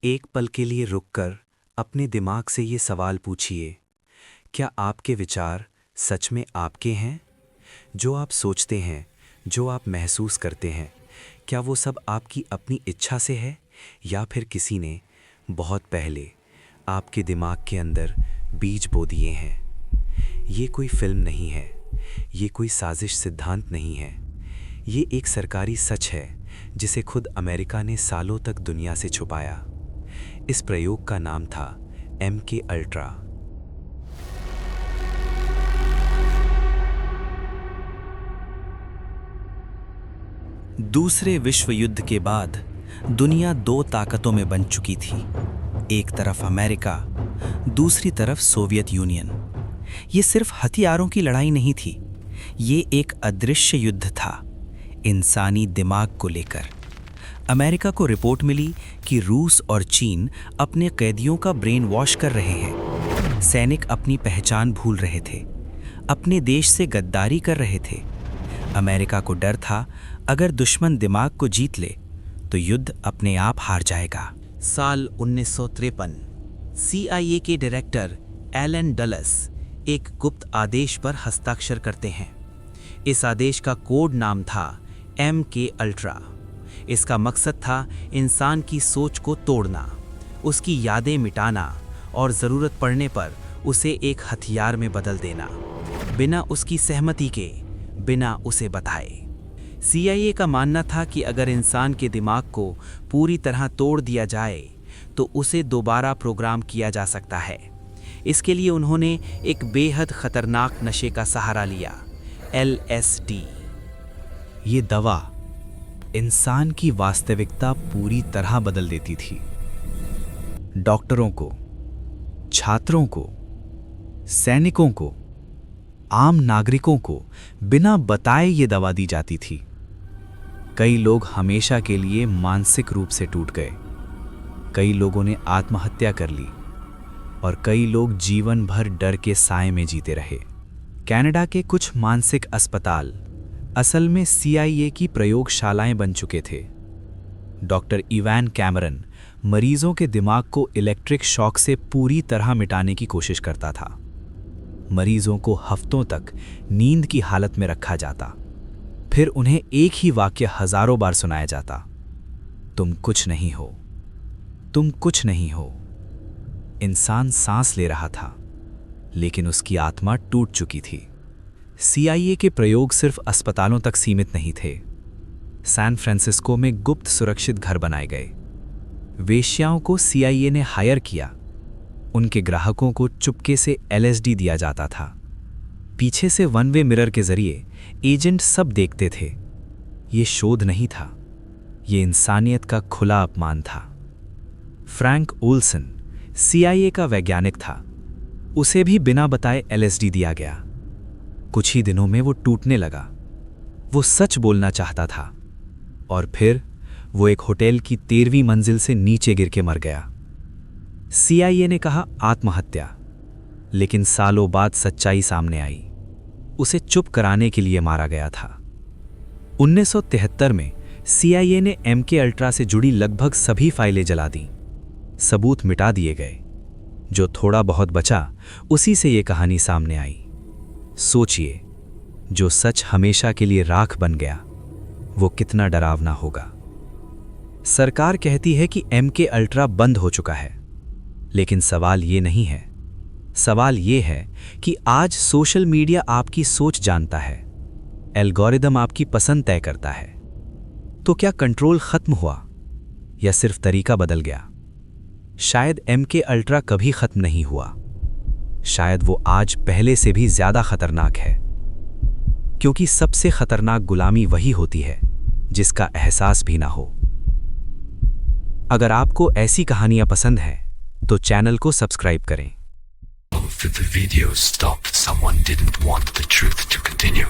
एक पल के लिए रुककर अपने दिमाग से ये सवाल पूछिए, क्या आपके विचार सच में आपके हैं? जो आप सोचते हैं, जो आप महसूस करते हैं, क्या वो सब आपकी अपनी इच्छा से है या फिर किसी ने बहुत पहले आपके दिमाग के अंदर बीज बो दिए हैं? ये कोई फिल्म नहीं है, ये कोई साजिश सिद्धांत नहीं है, ये एक सरकारी सच है जिसे खुद अमेरिका ने सालों तक दुनिया से छुपाया। इस प्रयोग का नाम था MK अल्ट्रा। दूसरे विश्व युद्ध के बाद दुनिया दो ताकतों में बन चुकी थी। एक तरफ अमेरिका, दूसरी तरफ सोवियत यूनियन। ये सिर्फ हथियारों की लड़ाई नहीं थी, ये एक अदृश्य युद्ध था, इंसानी दिमाग को लेकर। अमेरिका को रिपोर्ट मिली कि रूस और चीन अपने कैदियों का ब्रेन वॉश कर रहे हैं। सैनिक अपनी पहचान भूल रहे थे, अपने देश से गद्दारी कर रहे थे। अमेरिका को डर था, अगर दुश्मन दिमाग को जीत ले तो युद्ध अपने आप हार जाएगा। साल 1953 CIA के डायरेक्टर एलन डलस एक गुप्त आदेश पर हस्ताक्षर करते हैं। इस आदेश का कोड नाम था MK अल्ट्रा। इसका मकसद था इंसान की सोच को तोड़ना, उसकी यादें मिटाना और ज़रूरत पड़ने पर उसे एक हथियार में बदल देना, बिना उसकी सहमति के, बिना उसे बताए। CIA का मानना था कि अगर इंसान के दिमाग को पूरी तरह तोड़ दिया जाए तो उसे दोबारा प्रोग्राम किया जा सकता है। इसके लिए उन्होंने एक बेहद खतरनाक नशे का सहारा लिया, LSD। ये दवा इंसान की वास्तविकता पूरी तरह बदल देती थी। डॉक्टरों को, छात्रों को, सैनिकों को, आम नागरिकों को बिना बताए ये दवा दी जाती थी। कई लोग हमेशा के लिए मानसिक रूप से टूट गए, कई लोगों ने आत्महत्या कर ली और कई लोग जीवन भर डर के साए में जीते रहे। कनाडा के कुछ मानसिक अस्पताल असल में CIA की प्रयोगशालाएं बन चुके थे। डॉक्टर इवान कैमरन मरीजों के दिमाग को इलेक्ट्रिक शॉक से पूरी तरह मिटाने की कोशिश करता था। मरीजों को हफ्तों तक नींद की हालत में रखा जाता, फिर उन्हें एक ही वाक्य हजारों बार सुनाया जाता, तुम कुछ नहीं हो, तुम कुछ नहीं हो। इंसान सांस ले रहा था, लेकिन उसकी आत्मा टूट चुकी थी। CIA के प्रयोग सिर्फ अस्पतालों तक सीमित नहीं थे। सैन फ्रांसिस्को में गुप्त सुरक्षित घर बनाए गए। वेश्याओं को CIA ने हायर किया। उनके ग्राहकों को चुपके से LSD दिया जाता था। पीछे से वन वे मिरर के जरिए एजेंट सब देखते थे। ये शोध नहीं था, ये इंसानियत का खुला अपमान था। फ्रैंक ओल्सन CIA का वैज्ञानिक था। उसे भी बिना बताए LSD दिया गया। कुछ ही दिनों में वो टूटने लगा। वो सच बोलना चाहता था और फिर वो एक होटल की 13वीं मंजिल से नीचे गिर के मर गया। CIA ने कहा आत्महत्या, लेकिन सालों बाद सच्चाई सामने आई। उसे चुप कराने के लिए मारा गया था। 1973 में CIA ने MK अल्ट्रा से जुड़ी लगभग सभी फाइलें जला दी। सबूत मिटा दिए गए। जो थोड़ा बहुत बचा, उसी से ये कहानी सामने आई। सोचिए, जो सच हमेशा के लिए राख बन गया, वो कितना डरावना होगा। सरकार कहती है कि MK अल्ट्रा बंद हो चुका है, लेकिन सवाल ये नहीं है। सवाल ये है कि आज सोशल मीडिया आपकी सोच जानता है, एल्गोरिदम आपकी पसंद तय करता है। तो क्या कंट्रोल खत्म हुआ या सिर्फ तरीका बदल गया? शायद MK अल्ट्रा कभी खत्म नहीं हुआ। शायद वो आज पहले से भी ज्यादा खतरनाक है, क्योंकि सबसे खतरनाक गुलामी वही होती है जिसका एहसास भी ना हो। अगर आपको ऐसी कहानियां पसंद हैं तो चैनल को सब्सक्राइब करें। The video stopped. Someone didn't want the truth to continue.